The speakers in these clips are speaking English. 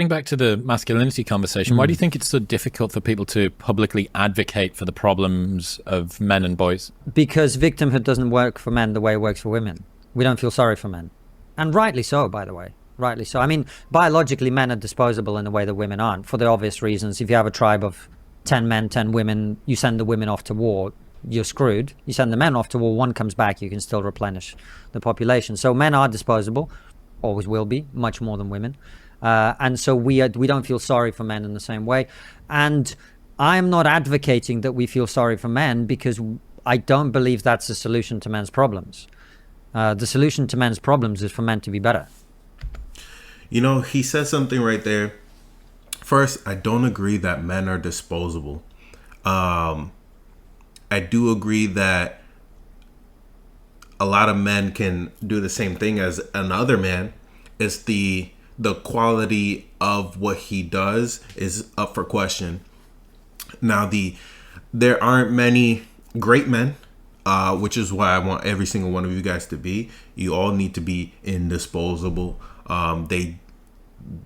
Getting back to the masculinity conversation, why do you think it's so difficult for people to publicly advocate for the problems of men and boys? Because victimhood doesn't work for men the way it works for women. We don't feel sorry for men. And rightly so, by the way. Rightly so. I mean, biologically, men are disposable in a way that women aren't, for the obvious reasons. If you have a tribe of 10 men, 10 women, you send the women off to war, you're screwed. You send the men off to war, one comes back, you can still replenish the population. So men are disposable, always will be, much more than women. And so we don't feel sorry for men in the same way. And I'm not advocating that we feel sorry for men, because I don't believe that's the solution to men's problems. The solution to men's problems is for men to be better. You know, he says something right there. First, I don't agree that men are disposable. I do agree that a lot of men can do the same thing as another man. It's the quality of what he does is up for question. Now, there aren't many great men, which is why I want every single one of you guys to be. You all need to be indisposable. They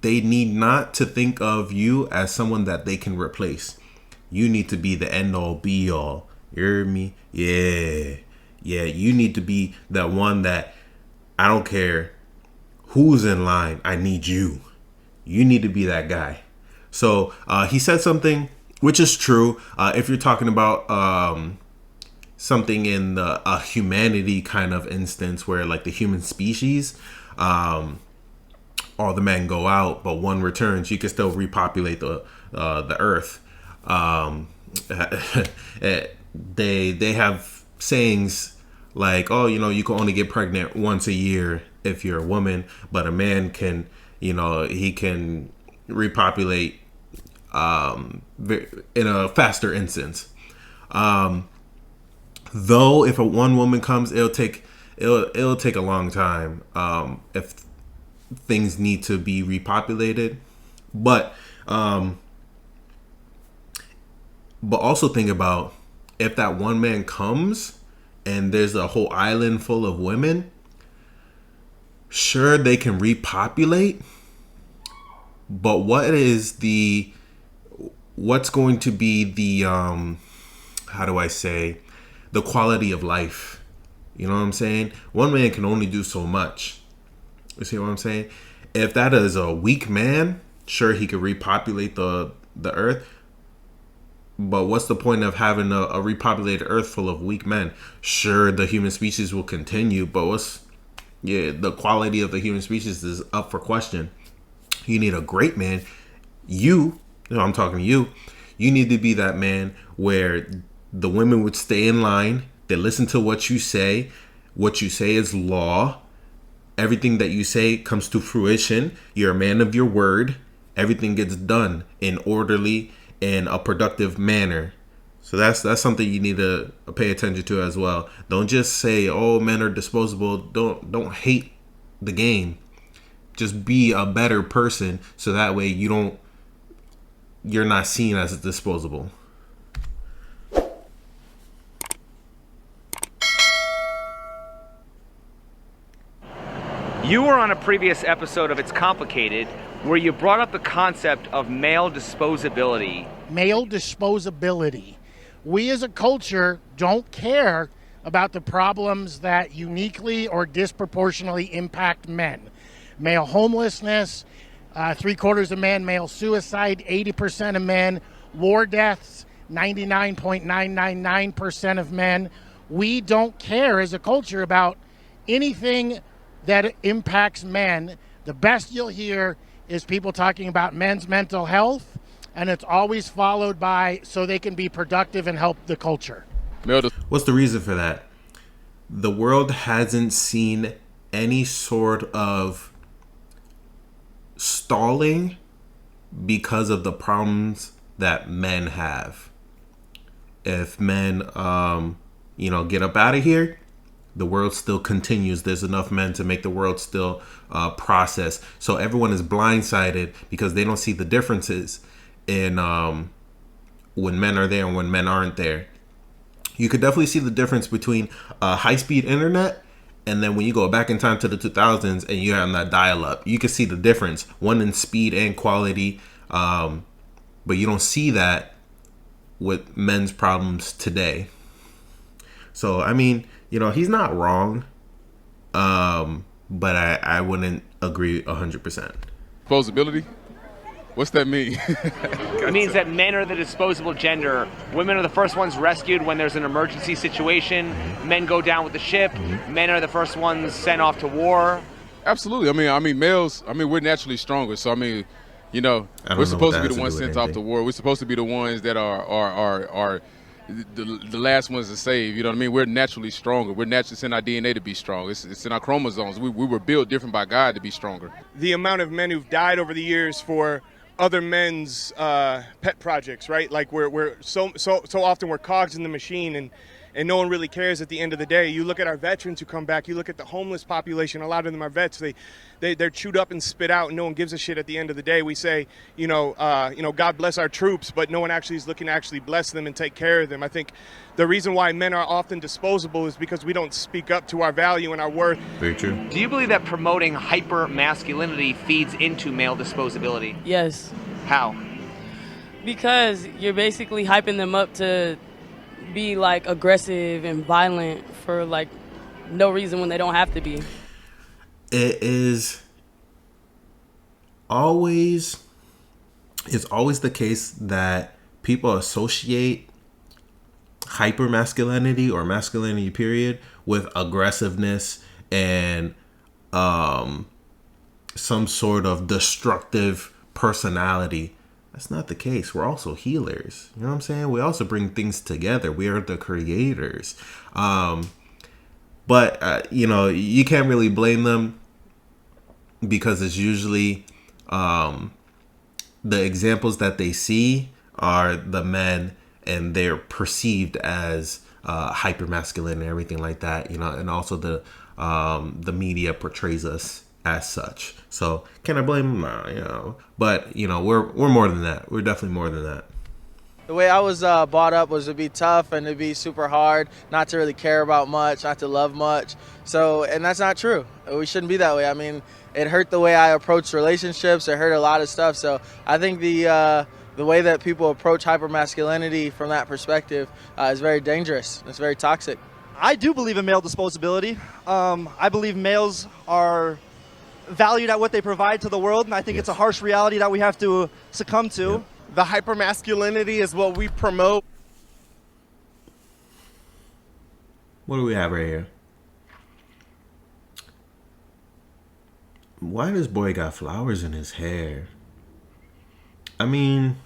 need not to think of you as someone that they can replace. You need to be the end all be all. You hear me? Yeah. You need to be that one that I don't care who's in line. I need you. You need to be that guy. So he said something which is true. If you're talking about something in a humanity kind of instance where like the human species, all the men go out, but one returns, you can still repopulate the earth. They have sayings like, oh, you know, you can only get pregnant once a year if you're a woman, but a man can, you know, he can repopulate in a faster instance. Though if one woman comes, it'll take a long time if things need to be repopulated. But also think about if that one man comes and there's a whole island full of women. Sure, they can repopulate, but what's going to be the how do I say, the quality of life? You know what I'm saying? One man can only do so much. You see what I'm saying? If that is a weak man, sure, he could repopulate the earth. But what's the point of having a repopulated earth full of weak men? Sure, the human species will continue, but the quality of the human species is up for question. You need a great man. I'm talking to you. You need to be that man where the women would stay in line. They listen to what you say. What you say is law. Everything that you say comes to fruition. You're a man of your word. Everything gets done in orderly and a productive manner. So that's something you need to pay attention to as well. Don't just say, "Oh, men are disposable." Don't hate the game. Just be a better person, so that way you're not seen as disposable. You were on a previous episode of It's Complicated where you brought up the concept of male disposability. Male disposability. We as a culture don't care about the problems that uniquely or disproportionately impact men. Male homelessness, 3/4 of men, male suicide, 80% of men, war deaths, 99.999% of men. We don't care as a culture about anything that impacts men. The best you'll hear is people talking about men's mental health, and it's always followed by so they can be productive and help the culture. What's the reason for that? The world hasn't seen any sort of stalling because of the problems that men have. If men, get up out of here, the world still continues. There's enough men to make the world still process. So everyone is blindsided because they don't see the differences in when men are there and when men aren't there. You could definitely see the difference between high-speed internet And then when you go back in time to the 2000s and you have that dial-up, you can see the difference, one in speed and quality. But you don't see that with men's problems today. So, I mean, he's not wrong. But I wouldn't agree 100%. Disposability? What's that mean? It means that men are the disposable gender. Women are the first ones rescued when there's an emergency situation. Men go down with the ship. Men are the first ones sent off to war. Absolutely. I mean, males. We're naturally stronger. So we're supposed to be the ones sent off to war. We're supposed to be the ones that are the last ones to save. You know what I mean? We're naturally stronger. It's in our DNA to be strong. It's in our chromosomes. We were built different by God to be stronger. The amount of men who've died over the years for other men's pet projects, right? Like we're so often we're cogs in the machine, and no one really cares at the end of the day. You look at our veterans who come back. You look at the homeless population. A lot of them are vets. They're chewed up and spit out, and no one gives a shit at the end of the day. We say, God bless our troops, but no one actually is looking to actually bless them and take care of them. I think the reason why men are often disposable is because we don't speak up to our value and our worth. Very true. Do you believe that promoting hyper masculinity feeds into male disposability? Yes. How? Because you're basically hyping them up to be like aggressive and violent for like no reason when they don't have to be. It's always the case that people associate hyper masculinity or masculinity period with aggressiveness and some sort of destructive personality. That's not the case. We're also healers. You know what I'm saying? We also bring things together. We are the creators. But you can't really blame them because it's usually the examples that they see are the men, and they're perceived as hyper masculine and everything like that. And also the media portrays us as such. So can I blame them? No, but we're more than that. We're definitely more than that. The way I was brought up was to be tough and to be super hard, not to really care about much, not to love much. So, and that's not true. We shouldn't be that way. I mean, it hurt the way I approached relationships. It hurt a lot of stuff. So I think the way that people approach hypermasculinity from that perspective is very dangerous. It's very toxic. I do believe in male disposability. I believe males are valued at what they provide to the world, and I think it's a harsh reality that we have to succumb to. Yep. The hypermasculinity is what we promote. What do we have right here? Why this boy got flowers in his hair? I mean,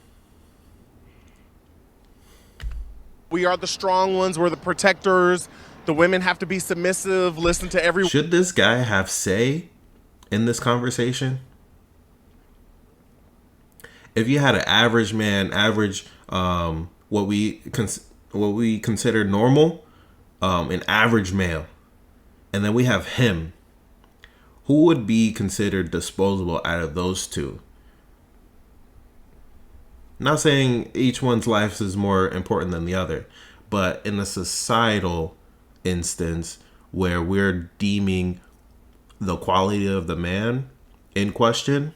We are the strong ones. We're the protectors. The women have to be submissive, listen to every... Should this guy have say in this conversation? If you had an average man, what we consider normal, an average male, and then we have him, who would be considered disposable out of those two? Not saying each one's life is more important than the other, but in a societal instance where we're deeming the quality of the man in question,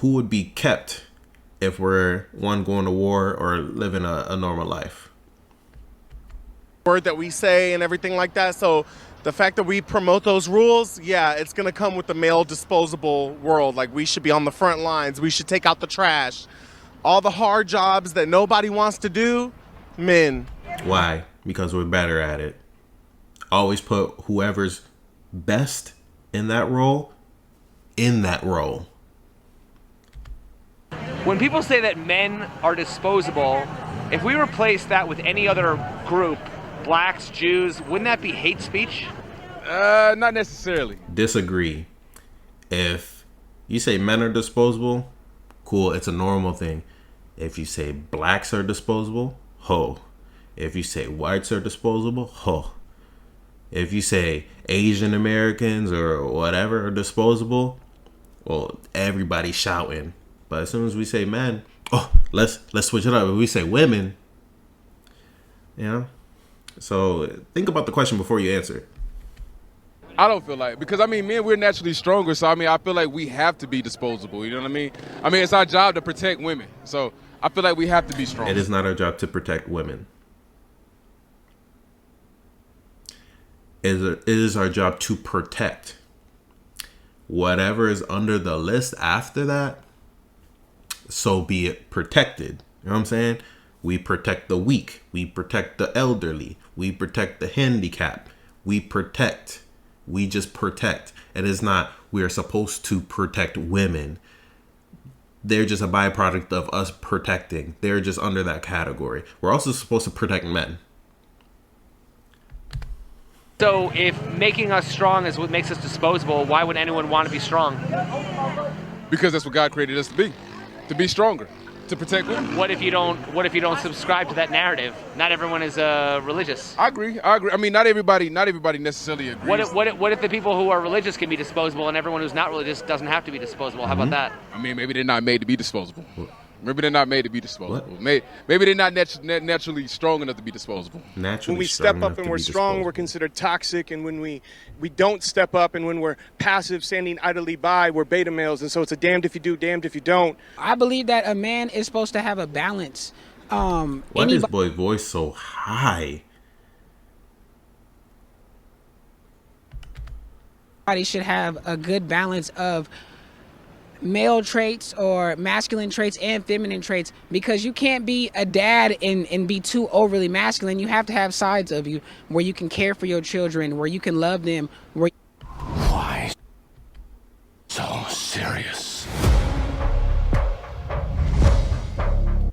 who would be kept if we're one going to war or living a normal life? Word that we say and everything like that. So the fact that we promote those rules, yeah, it's going to come with the male disposable world. Like, we should be on the front lines. We should take out the trash. All the hard jobs that nobody wants to do, men. Why? Because we're better at it. Always put whoever's best in that role in that role. When people say that men are disposable, if we replace that with any other group, blacks, Jews, wouldn't that be hate speech? Not necessarily. Disagree. If you say men are disposable, cool, it's a normal thing. If you say blacks are disposable, ho. If you say whites are disposable, ho. If you say Asian Americans or whatever are disposable, well, everybody's shouting. But as soon as we say men, oh, let's switch it up. If we say women, you know, So think about the question before you answer it. I don't feel like, because I mean, men, we're naturally stronger. So I mean, I feel like we have to be disposable. You know what I mean? I mean, it's our job to protect women. So I feel like we have to be strong. It is not our job to protect women. It is our job to protect. Whatever is under the list after that, so be it protected. You know what I'm saying? We protect the weak. We protect the elderly. We protect the handicapped. We protect. We just protect. It is not we are supposed to protect women. They're just a byproduct of us protecting. They're just under that category. We're also supposed to protect men. So if making us strong is what makes us disposable, why would anyone want to be strong? Because that's what God created us to be stronger, to protect women. What if you don't subscribe to that narrative? Not everyone is religious. I agree. I mean, not everybody necessarily agrees. What if the people who are religious can be disposable and everyone who's not religious doesn't have to be disposable? How about that? I mean, maybe they're not made to be disposable. Maybe they're not made to be disposable. Maybe they're not naturally strong enough to be disposable. Naturally, when we step up and we're strong, we're considered toxic. And when we don't step up and when we're passive, standing idly by, we're beta males. And so it's a damned if you do, damned if you don't. I believe that a man is supposed to have a balance. Why is boy's voice so high? Everybody should have a good balance of male traits or masculine traits and feminine traits, because you can't be a dad and be too overly masculine. You have to have sides of you where you can care for your children, where you can love them. Why so serious?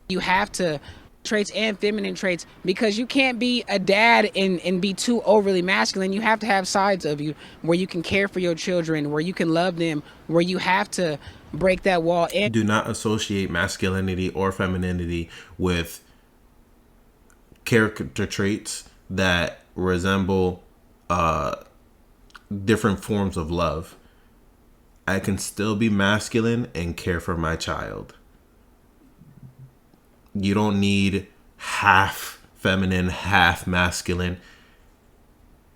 You have to traits and feminine traits, because you can't be a dad and be too overly masculine. You have to have sides of you where you can care for your children, where you can love them, where you have to break that wall. And do not associate masculinity or femininity with character traits that resemble different forms of love. I can still be masculine and care for my child. You don't need half feminine, half masculine.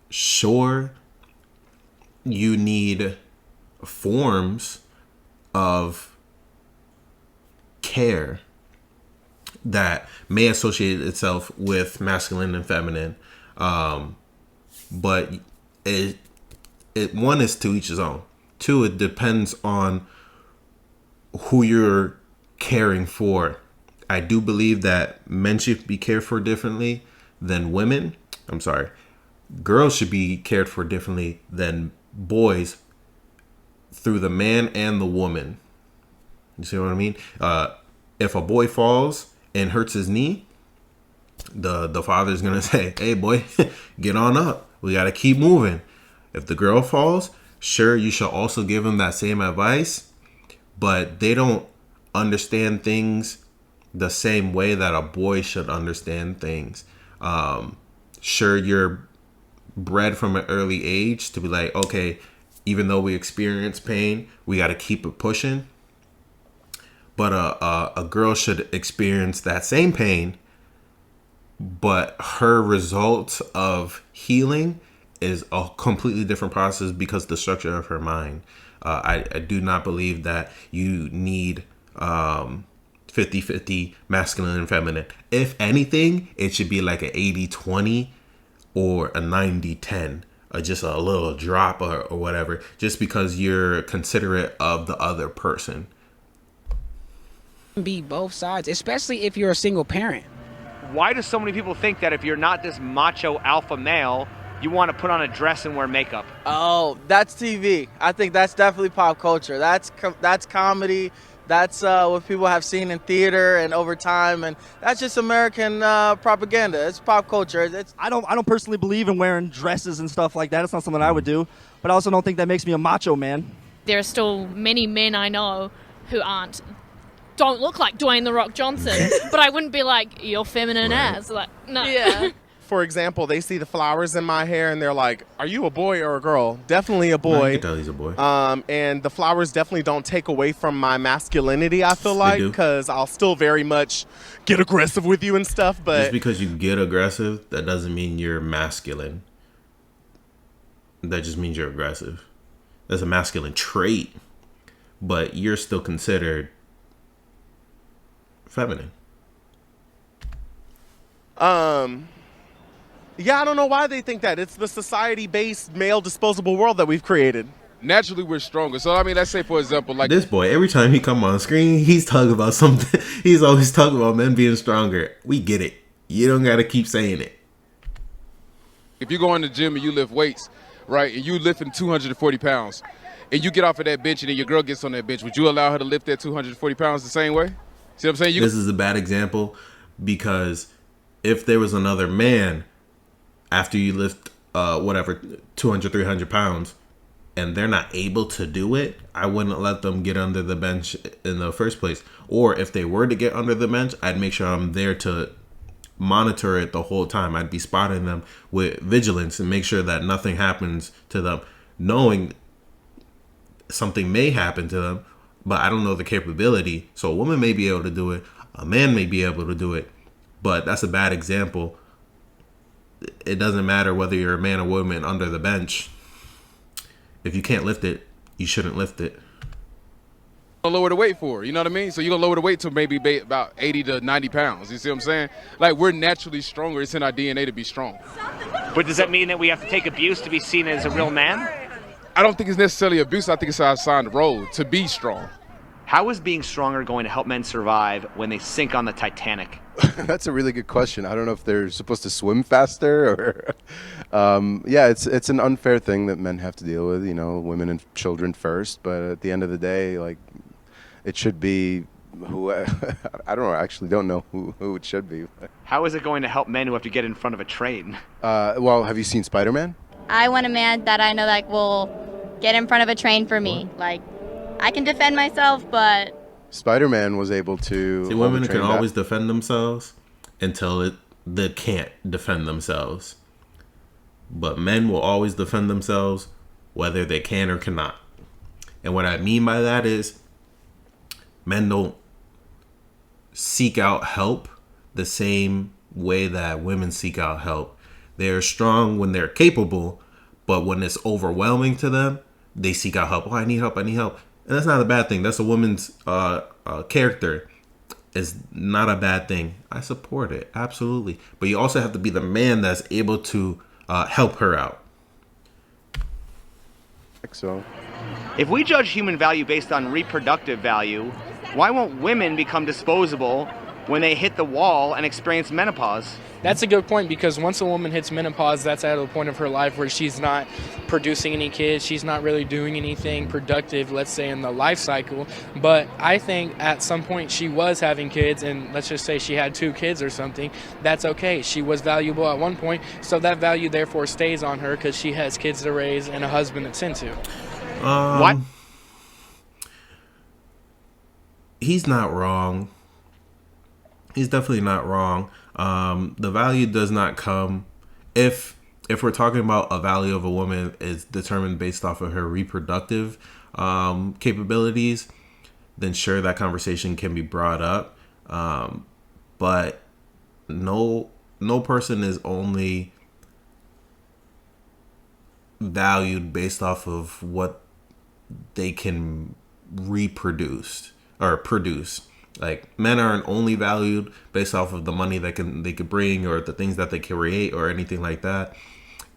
Sure, you need forms of care that may associate itself with masculine and feminine, but it one is to each his own. Two, it depends on who you're caring for. I do believe that men should be cared for differently than women. I'm sorry. Girls should be cared for differently than boys through the man and the woman. You see what I mean? If a boy falls and hurts his knee, the father's going to say, hey, boy, get on up. We got to keep moving. If the girl falls, sure, you should also give him that same advice, but they don't understand things the same way that a boy should understand things. Sure, you're bred from an early age to be like, okay, even though we experience pain, we got to keep it pushing. But a girl should experience that same pain, but her result of healing is a completely different process because the structure of her mind. I do not believe that you need 50-50 masculine and feminine. If anything, it should be like an 80-20 or a 90-10, or just a little drop or whatever, just because you're considerate of the other person. be both sides, especially if you're a single parent. Why do so many people think that if you're not this macho alpha male, you want to put on a dress and wear makeup? Oh, that's TV. I think that's definitely pop culture. That's comedy. That's what people have seen in theater and over time, and that's just American propaganda. It's pop culture. I don't personally believe in wearing dresses and stuff like that. It's not something I would do, but I also don't think that makes me a macho man. There are still many men I know who don't look like Dwayne The Rock Johnson, but I wouldn't be like, you're feminine as. Like, no. Yeah. for example, they see the flowers in my hair and they're like, "Are you a boy or a girl?" Definitely a boy. I can tell he's a boy. And the flowers definitely don't take away from my masculinity, I feel They like, do. because I'll still very much get aggressive with you and stuff. But Just because you get aggressive, that doesn't mean you're masculine. That just means you're aggressive. That's a masculine trait, but you're still considered feminine. Yeah, I don't know why they think that. It's the society-based male disposable world that we've created. Naturally, we're stronger. So, I mean, let's say, for example, like This boy, every time he come on screen, he's talking about something. He's always talking about men being stronger. We get it. You don't got to keep saying it. if you go in the gym and you lift weights, right, and you lifting 240 pounds, and you get off of that bench and then your girl gets on that bench, would you allow her to lift that 240 pounds the same way? See what I'm saying? This is a bad example because if there was another man after you lift, 200, 300 pounds, and they're not able to do it, I wouldn't let them get under the bench in the first place. Or if they were to get under the bench, I'd make sure I'm there to monitor it the whole time. I'd be spotting them with vigilance and make sure that nothing happens to them, knowing something may happen to them, but I don't know the capability. So a woman may be able to do it, a man may be able to do it, but that's a bad example. It doesn't matter whether you're a man or woman under the bench. If you can't lift it, you shouldn't lift it. Lower the weight for, you know what I mean? So you're gonna lower the weight to maybe about 80 to 90 pounds. You see what I'm saying? Like, we're naturally stronger. It's in our DNA to be strong. But does that mean that we have to take abuse to be seen as a real man? I don't think it's necessarily abuse. I think it's our assigned role to be strong. How is being stronger going to help men survive when they sink on the Titanic? That's a really good question. I don't know if they're supposed to swim faster or yeah, it's an unfair thing that men have to deal with, you know, women and children first, but at the end of the day, like, it should be who I don't know, I actually don't know who it should be. How is it going to help men who have to get in front of a train? Well, have you seen Spider-Man? I want a man that I know like will get in front of a train for me. Like, I can defend myself, but Spider-Man was able to. See, women can always defend themselves until they can't defend themselves. But men will always defend themselves whether they can or cannot. And what I mean by that is men don't seek out help the same way that women seek out help. They're strong when they're capable, but when it's overwhelming to them, they seek out help. Oh, I need help, I need help. And that's not a bad thing. That's a woman's character. It's not a bad thing. I support it, absolutely. But you also have to be the man that's able to help her out. So, if we judge human value based on reproductive value, why won't women become disposable when they hit the wall and experience menopause? That's a good point, because once a woman hits menopause, that's at a point of her life where she's not producing any kids, she's not really doing anything productive, let's say, in the life cycle. But I think at some point she was having kids, and let's just say she had 2 kids or something. That's okay. She was valuable at one point, so that value therefore stays on her because she has kids to raise and a husband to tend to. What? He's not wrong. He's definitely not wrong. The value does not come if we're talking about a value of a woman is determined based off of her reproductive capabilities, then sure, that conversation can be brought up. But no person is only valued based off of what they can reproduce or produce. Like, men aren't only valued based off of the money they could bring or the things that they create or anything like that.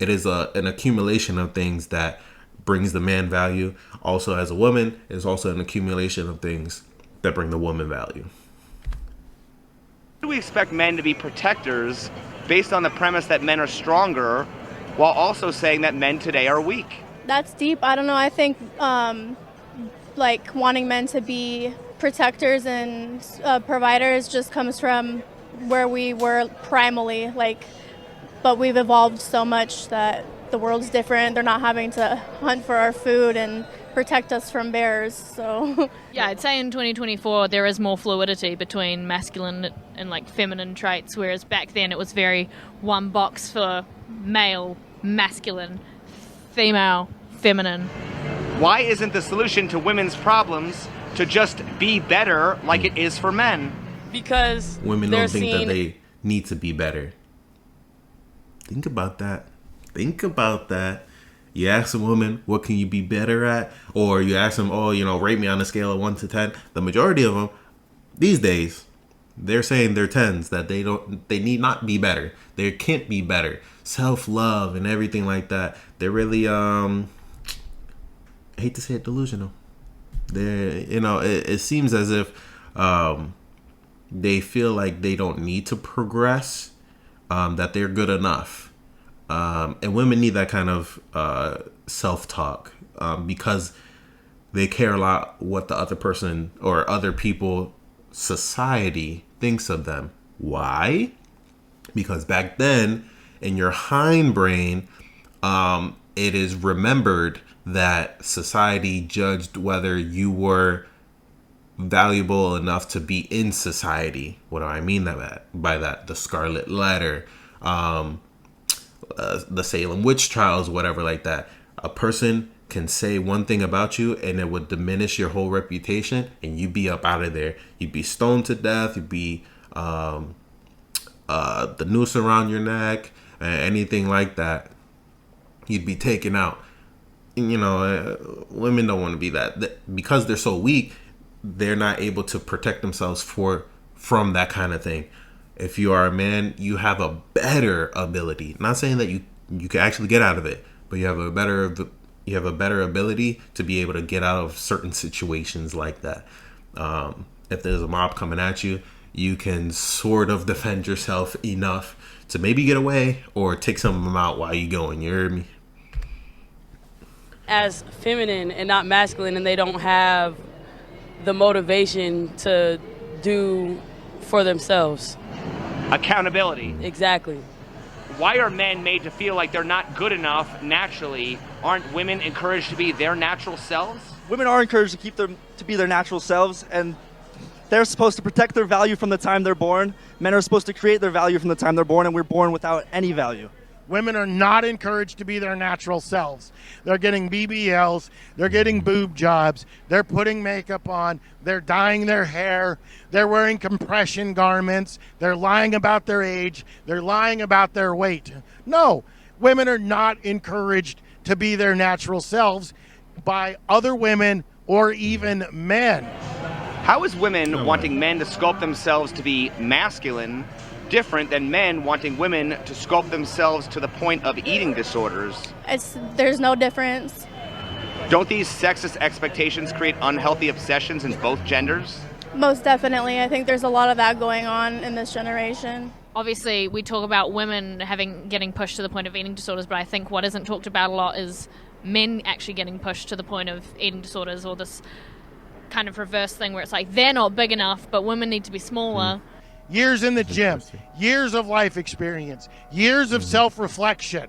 It is an accumulation of things that brings the man value. Also, as a woman, it's also an accumulation of things that bring the woman value. Do we expect men to be protectors based on the premise that men are stronger, while also saying that men today are weak? That's deep. I don't know. I think like wanting men to be protectors and providers just comes from where we were primally, like, but we've evolved so much that the world's different. They're not having to hunt for our food and protect us from bears. So Yeah, I'd say in 2024 there is more fluidity between masculine and like feminine traits, whereas back then it was very one box for male, masculine, female, feminine. Why isn't the solution to women's problems to just be better like it is for men? Because women don't think that they need to be better. Think about that. Think about that. You ask a woman, what can you be better at? Or you ask them, rate me on a scale of 1 to 10. The majority of them, these days, they're saying they're 10s, that they need not be better. They can't be better. Self-love and everything like that. They're really, I hate to say it, delusional. It seems as if they feel like they don't need to progress, that they're good enough. And women need that kind of self-talk because they care a lot what the other person or other people, society thinks of them. Why? Because back then, in your hindbrain, it is remembered that society judged whether you were valuable enough to be in society. What do I mean by that? The Scarlet Letter, the Salem witch trials, whatever like that. A person can say one thing about you and it would diminish your whole reputation and you'd be up out of there. You'd be stoned to death. You'd be the noose around your neck, anything like that. You'd be taken out. Women don't want to be that. Because they're so weak, they're not able to protect themselves from that kind of thing. If you are a man, you have a better ability. Not saying that you can actually get out of it, but you have a better ability to be able to get out of certain situations like that. If there's a mob coming at you, you can sort of defend yourself enough to maybe get away or take some of them out while you going. You heard me? As feminine and not masculine, and they don't have the motivation to do for themselves. Accountability. Exactly. Why are men made to feel like they're not good enough naturally? Aren't women encouraged to be their natural selves? Women are encouraged to be their natural selves, and they're supposed to protect their value from the time they're born. Men are supposed to create their value from the time they're born, and we're born without any value. Women are not encouraged to be their natural selves. They're getting BBLs, they're getting boob jobs, they're putting makeup on, they're dyeing their hair, they're wearing compression garments, they're lying about their age, they're lying about their weight. No, women are not encouraged to be their natural selves by other women or even men. How is women wanting men to sculpt themselves to be masculine different than men wanting women to sculpt themselves to the point of eating disorders? There's no difference. Don't these sexist expectations create unhealthy obsessions in both genders? Most definitely. I think there's a lot of that going on in this generation. Obviously, we talk about women getting pushed to the point of eating disorders, but I think what isn't talked about a lot is men actually getting pushed to the point of eating disorders, or this kind of reverse thing where it's like they're not big enough, but women need to be smaller. Years in the gym, years of life experience, years of self-reflection.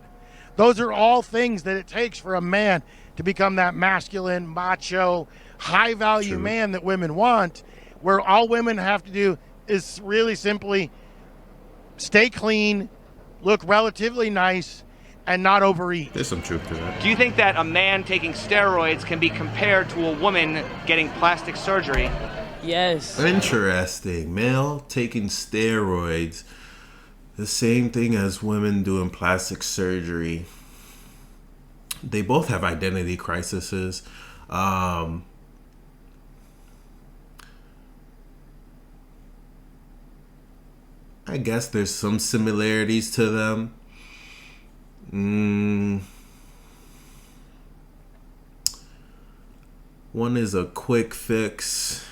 Those are all things that it takes for a man to become that masculine, macho, high-value man that women want, where all women have to do is really simply stay clean, look relatively nice, and not overeat. There's some truth to that. Do you think that a man taking steroids can be compared to a woman getting plastic surgery? Yes. Interesting. Male taking steroids, the same thing as women doing plastic surgery. They both have identity crises. I guess there's some similarities to them. One is a quick fix.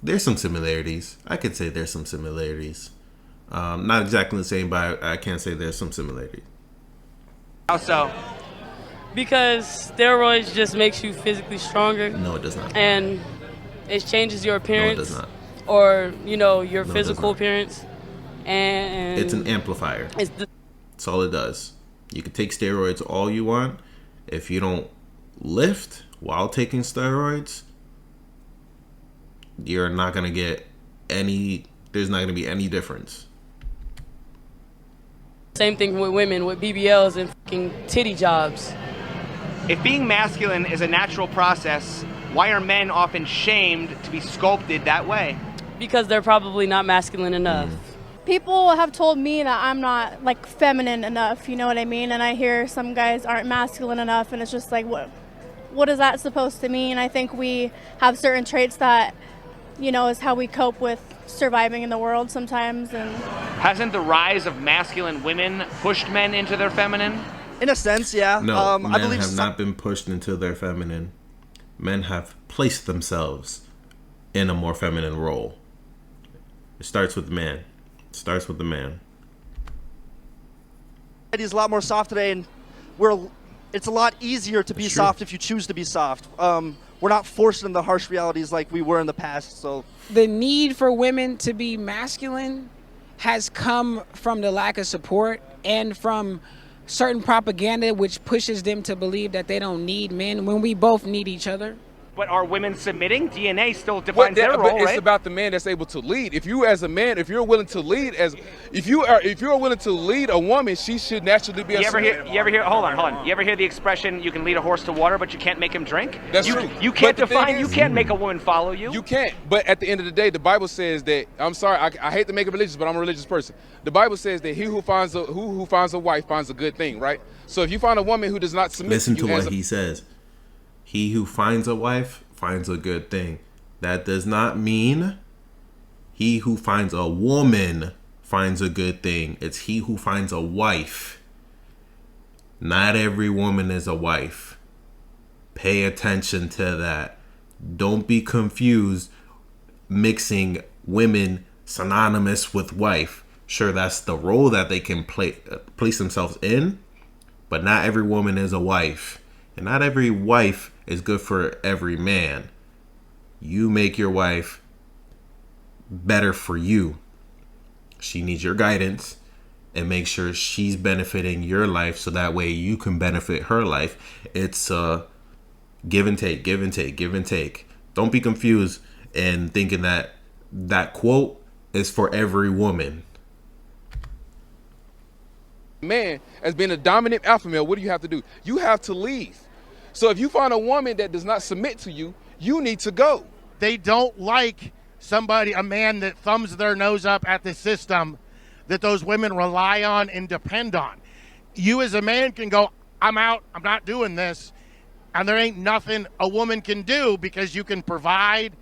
There's some similarities. I could say there's some similarities. Not exactly the same, but I can say there's some similarities. How so? Because steroids just makes you physically stronger. No, it does not. And it changes your appearance. No, it does not. Or, your physical appearance. And it's an amplifier. That's all it does. You can take steroids all you want, if you don't lift while taking steroids, you're not going to get any, there's not going to be any difference. Same thing with women with BBLs and fucking titty jobs. If being masculine is a natural process, why are men often shamed to be sculpted that way? Because they're probably not masculine enough. People have told me that I'm not like feminine enough, you know what I mean? And I hear some guys aren't masculine enough, and it's just like, what is that supposed to mean? I think we have certain traits that, you know, is how we cope with surviving in the world sometimes. And hasn't the rise of masculine women pushed men into their feminine? In a sense, yeah. No, men I believe have not been pushed into their feminine. Men have placed themselves in a more feminine role. It starts with the man. It starts with the man. It's a lot more soft today, and it's a lot easier to be soft if you choose to be soft. We're not forced into harsh realities like we were in the past. So the need for women to be masculine has come from the lack of support and from certain propaganda which pushes them to believe that they don't need men when we both need each other. But are women submitting? DNA still defines their role, it's right? about the man that's able to lead. If you as a man, if you're willing to lead, if you're willing to lead a woman, she should naturally be. You ever hear? Hold on. You ever hear the expression, "You can lead a horse to water, but you can't make him drink"? That's true. You can't But the thing define. You is- can't make a woman follow you. You can't. But at the end of the day, the Bible says that. I'm sorry, I hate to make it religious, but I'm a religious person. The Bible says that he who finds a wife finds a good thing, right? So if you find a woman who does not submit Listen to you to as what he says. He who finds a wife finds a good thing. That does not mean he who finds a woman finds a good thing. It's he who finds a wife. Not every woman is a wife. Pay attention to that. Don't be confused mixing women synonymous with wife. Sure, that's the role that they can place themselves in, but not every woman is a wife. And not every wife is good for every man. You make your wife better for you. She needs your guidance, and make sure she's benefiting your life so that way you can benefit her life. It's give and take, give and take, give and take. Don't be confused and thinking that that quote is for every woman. man, as being a dominant alpha male, what do you have to do? You have to leave. So if you find a woman that does not submit to you, you need to go. They don't like a man that thumbs their nose up at the system that those women rely on and depend on. You as a man can go, I'm out, I'm not doing this. And there ain't nothing a woman can do because you can provide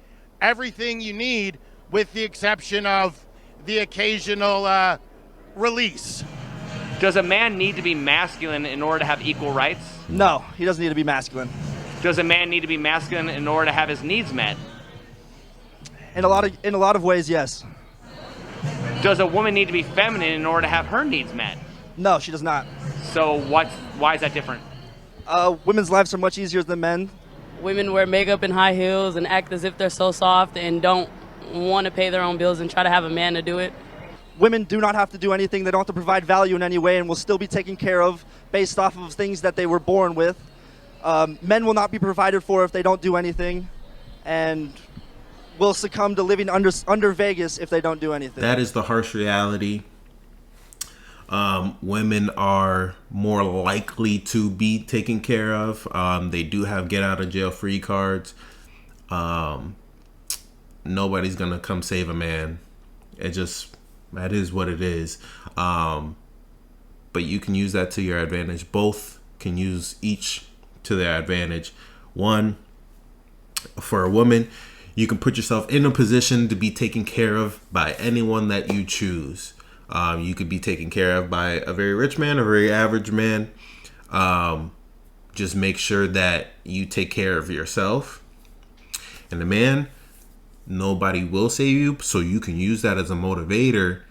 everything you need with the exception of the occasional release. Does a man need to be masculine in order to have equal rights? No, he doesn't need to be masculine. Does a man need to be masculine in order to have his needs met? In a lot of ways, yes. Does a woman need to be feminine in order to have her needs met? No, she does not. So why is that different? Women's lives are much easier than men. Women wear makeup and high heels and act as if they're so soft and don't want to pay their own bills and try to have a man to do it. Women do not have to do anything. They don't have to provide value in any way and will still be taken care of based off of things that they were born with. Men will not be provided for if they don't do anything and will succumb to living under Vegas if they don't do anything. That is the harsh reality. Women are more likely to be taken care of. They do have get out of jail free cards. Nobody's gonna come save a man. That is what it is. But you can use that to your advantage. Both can use each to their advantage. One, for a woman, you can put yourself in a position to be taken care of by anyone that you choose. You could be taken care of by a very rich man, a very average man. Just make sure that you take care of yourself. And the man, nobody will save you, so you can use that as a motivator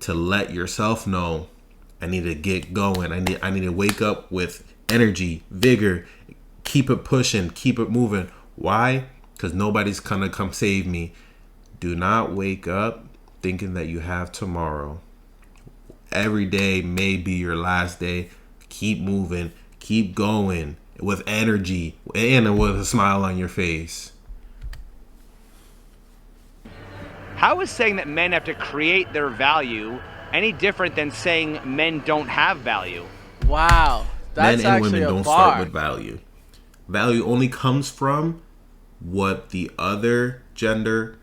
to let yourself know, I need to get going. I need to wake up with energy, vigor, keep it pushing, keep it moving. Why? Because nobody's gonna come save me. Do not wake up thinking that you have tomorrow. Every day may be your last day. Keep moving, keep going, with energy and with a smile on your face. How is saying that men have to create their value any different than saying men don't have value? Wow. That's Men and women actually a don't bar. start with value. Value only comes from what the other gender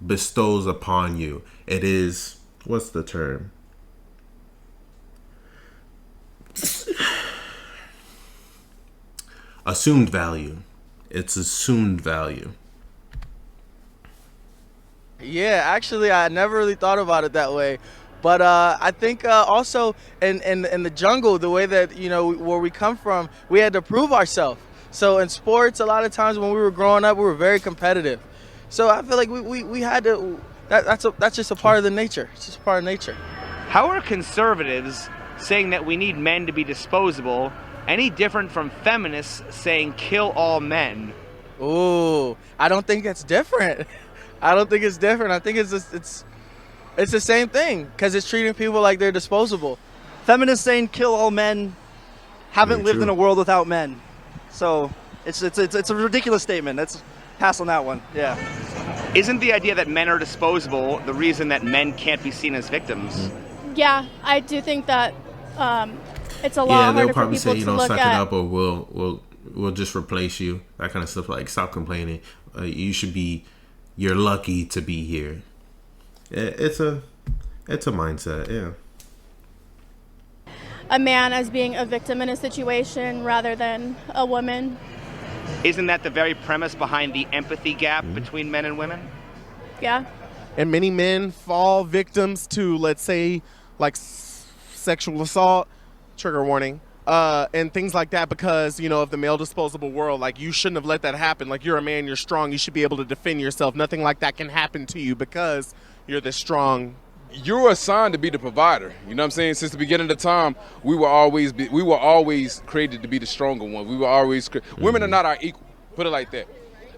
bestows upon you. It is, what's the term? Assumed value. It's assumed value. Yeah, actually, I never really thought about it that way. But I think also in the jungle, the way that, you know, where we come from, we had to prove ourselves. So in sports, a lot of times when we were growing up, we were very competitive. So I feel like we had to, that's just a part of the nature. It's just a part of nature. How are conservatives saying that we need men to be disposable any different from feminists saying kill all men? Ooh, I don't think it's different. I don't think it's different. I think it's the same thing because it's treating people like they're disposable. Feminists saying kill all men haven't Very lived true. in a world without men. So it's a ridiculous statement. Let's pass on that one. Yeah. Isn't the idea that men are disposable the reason that men can't be seen as victims? Yeah, I do think that it's a Yeah, lot they'll harder for probably people say, you to know, look suck at. it up, or we'll just replace you. That kind of stuff. Like, stop complaining. You should be. You're lucky to be here. It's a mindset. Yeah. A man as being a victim in a situation rather than a woman. Isn't that the very premise behind the empathy gap between men and women? Yeah. And many men fall victims to, let's say, like sexual assault, trigger warning, and things like that because, you know, of the male disposable world. Like, you shouldn't have let that happen. Like, you're a man, you're strong, you should be able to defend yourself. Nothing like that can happen to you because you're this strong. You're assigned to be the provider. You know what I'm saying? Since the beginning of the time, we were always created to be the stronger one. We were always women are not our equal. Put it like that.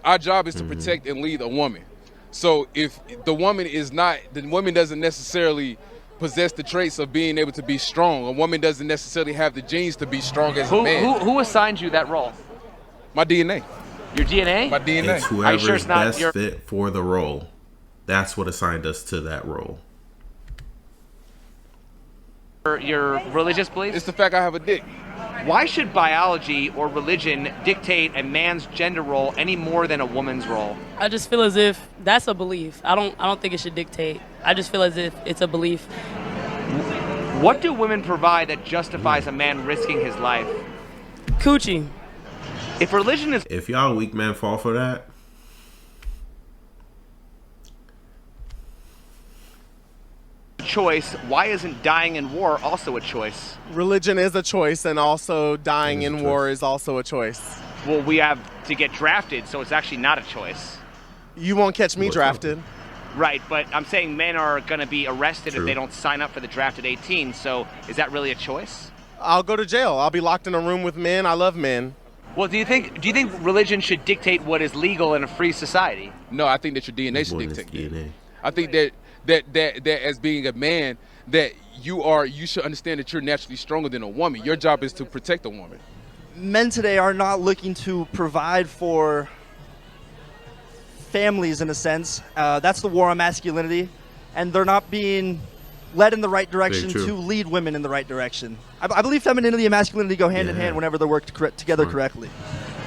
Our job is to protect and lead a woman. So if the woman is not, the woman doesn't necessarily possess the traits of being able to be strong. A woman doesn't necessarily have the genes to be strong as a man. Who assigned you that role? My DNA. Your DNA? My DNA. It's Are you whoever sure is it's not best your- fit for the role. That's what assigned us to that role. Your religious beliefs? It's the fact I have a dick. Why should biology or religion dictate a man's gender role any more than a woman's role? I just feel as if that's a belief. I don't think it should dictate. I just feel as if it's a belief. What do women provide that justifies a man risking his life? Coochie. If religion is If y'all weak men fall for that, a choice, why isn't dying in war also a choice? Religion is a choice, and also dying in war is also a choice. Well, we have to get drafted, so it's actually not a choice. You won't catch me drafted. Right, but I'm saying men are going to be arrested True. if they don't sign up for the draft at 18, so is that really a choice? I'll go to jail. I'll be locked in a room with men. I love men. Well, do you think religion should dictate what is legal in a free society? No, I think that your DNA should Boy, this dictate that. DNA. I think that as being a man, that you should understand that you're naturally stronger than a woman. Your job is to protect a woman. Men today are not looking to provide for families in a sense. That's the war on masculinity, and they're not being led in the right direction Very true. to lead women in the right direction. I believe femininity and masculinity go hand in hand whenever they're worked together correctly.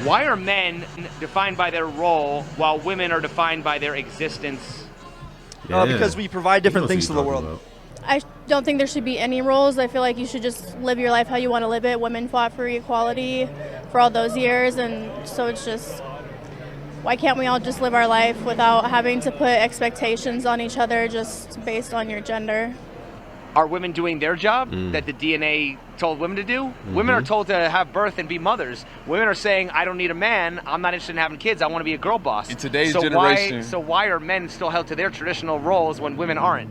Why are men defined by their role while women are defined by their existence? Because we provide different things to the world. I don't think there should be any rules. I feel like you should just live your life how you want to live it. Women fought for equality for all those years, and so it's just, why can't we all just live our life without having to put expectations on each other just based on your gender? Are women doing their job that the DNA told women to do? Women are told to have birth and be mothers. Women are saying, I don't need a man. I'm not interested in having kids. I want to be a girl boss. In today's so generation- why are men still held to their traditional roles when women aren't?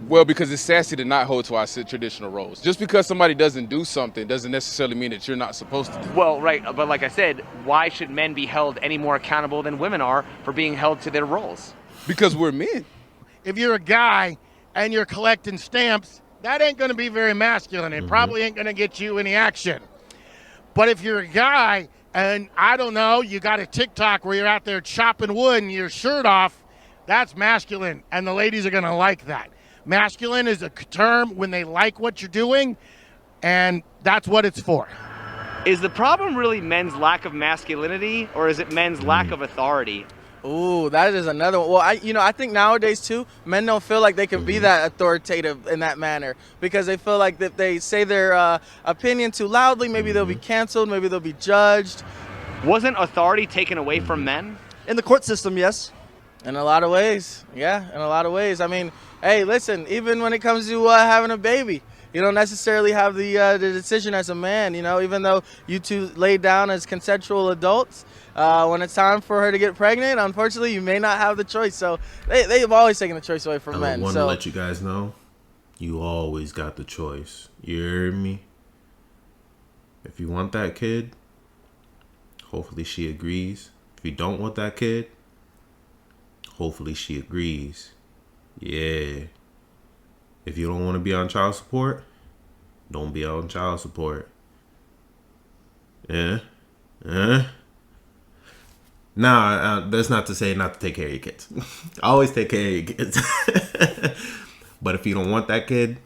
Well, because it's sassy to not hold to our traditional roles. Just because somebody doesn't do something doesn't necessarily mean that you're not supposed to do it. Well, right, but like I said, why should men be held any more accountable than women are for being held to their roles? Because we're men. If you're a guy and you're collecting stamps, that ain't going to be very masculine. It probably ain't going to get you any action. But if you're a guy and, I don't know, you got a TikTok where you're out there chopping wood and your shirt off, that's masculine, and the ladies are going to like that. Masculine is a term when they like what you're doing, and that's what it's for. Is the problem really men's lack of masculinity, or is it men's lack of authority? Ooh, that is another one. Well, I think nowadays too, men don't feel like they can be that authoritative in that manner because they feel like if they say their opinion too loudly, maybe they'll be canceled, maybe they'll be judged. Wasn't authority taken away from men? In the court system, yes. In a lot of ways, yeah, in a lot of ways. I mean, hey, listen, even when it comes to having a baby, you don't necessarily have the decision as a man, you know, even though you two laid down as consensual adults. When it's time for her to get pregnant, unfortunately, you may not have the choice. So they've always taken the choice away from men. I want to let you guys know, you always got the choice. You hear me? If you want that kid, hopefully she agrees. If you don't want that kid, hopefully she agrees. Yeah. If you don't want to be on child support, don't be on child support. Yeah. Nah, that's not to say not to take care of your kids. Always take care of your kids. But if you don't want that kid,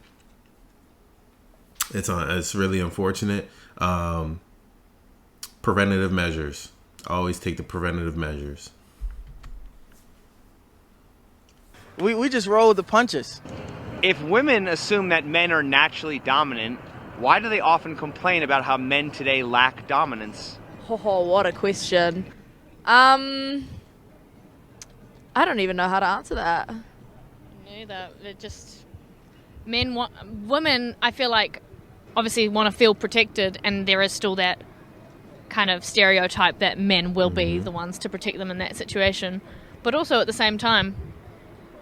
it's really unfortunate. Preventative measures. Always take the preventative measures. We just roll with the punches. If women assume that men are naturally dominant, why do they often complain about how men today lack dominance? Oh, what a question. I don't even know how to answer that. Neither. Women, I feel like, obviously want to feel protected, and there is still that kind of stereotype that men will be the ones to protect them in that situation. But also at the same time,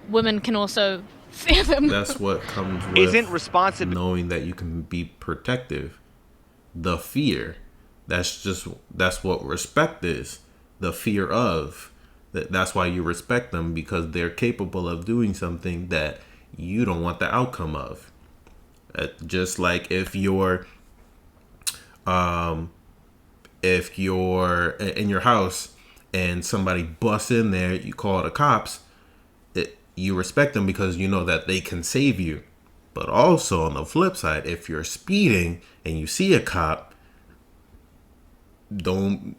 women can also fear them. That's what comes with knowing that you can be protective. The fear. That's what respect is. The fear of. That's why you respect them, because they're capable of doing something that you don't want the outcome of. Just like if you're in your house and somebody busts in there, you call the cops. You respect them because you know that they can save you. But also on the flip side, if you're speeding and you see a cop, don't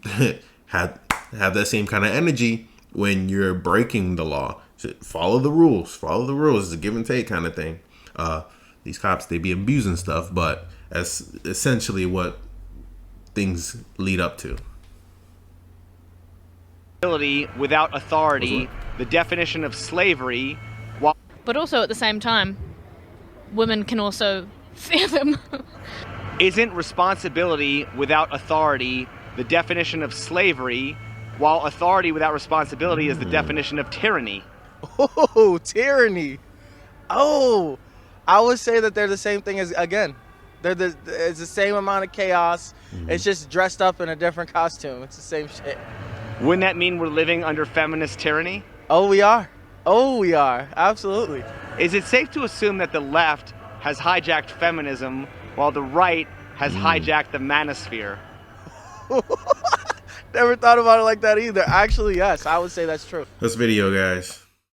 have that same kind of energy when you're breaking the law. So follow the rules. Follow the rules. It's a give and take kind of thing. These cops, they be abusing stuff, but that's essentially what things lead up to. Without authority, the definition of slavery. But also at the same time, women can also fear them. Isn't responsibility without authority the definition of slavery, while authority without responsibility is the definition of tyranny? Oh, tyranny. Oh, I would say that they're the same thing as, again, it's the same amount of chaos. It's just dressed up in a different costume. It's the same shit. Wouldn't that mean we're living under feminist tyranny? Oh, we are. Oh, we are. Absolutely. Is it safe to assume that the left has hijacked feminism while the right has hijacked the manosphere? Never thought about it like that either. Actually, yes, I would say that's true. This video, guys.